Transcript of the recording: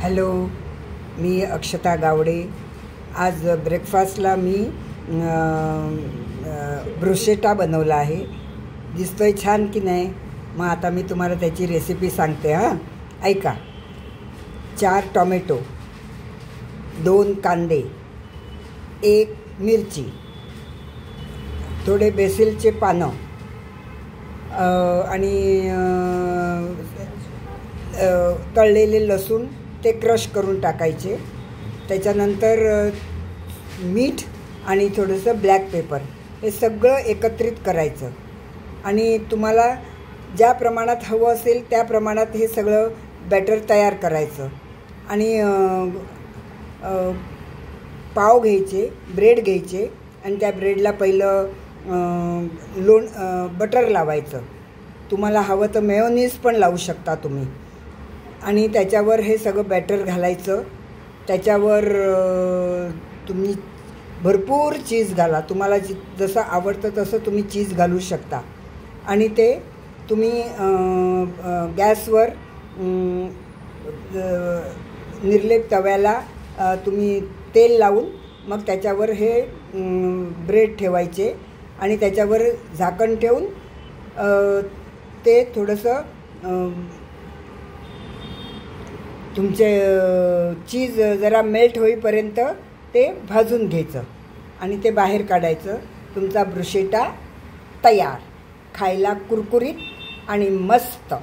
Hello, मी अक्षता गावडे। आज ब्रेकफास्टला मी bruschetta बनवला आहे। दिसतोय छान की नाही? मग आता मी तुम्हाला त्याची रेसिपी सांगते। ऐका। 4 टोमॅटो, 2 कांदे, 1 मिरची, थोडे बेसिलचे पानं आणि तळलेले लसूण ते क्रश करून टाकायचे। त्याच्यानंतर मीठ आणि थोडंसं ब्लॅक पेपर हे सगळं एकत्रित करायचं आणि तुम्हाला ज्या प्रमाणात हवं असेल त्या प्रमाणात हे सगळं बॅटर तयार करायचं। आणि पाव घ्यायचे, ब्रेड घ्यायचे आणि त्या ब्रेडला पहिलं बटर लावायचं। तुम्हाला हवं तर मेयोनीज पण लावू शकता तुम्ही। आणि त्याच्यावर हे सगळं बॅटर घालायचं। त्याच्यावर तुम्ही भरपूर चीज घाला, तुम्हाला जसं आवडतं तसं तुम्ही चीज घालू शकता। आणि ते तुम्ही गॅसवर निर्लेप तव्याला तुम्ही तेल लावून मग त्याच्यावर हे ब्रेड ठेवायचे आणि त्याच्यावर झाकण ठेवून ते थोडंसं तुमचे चीज जरा मेल्ट होईपर्यंत ते भाजून घ्यायचं आणि ते बाहेर काढायचं। तुमचा ब्रुशेटा तयार, खायला कुरकुरीत आणि मस्त।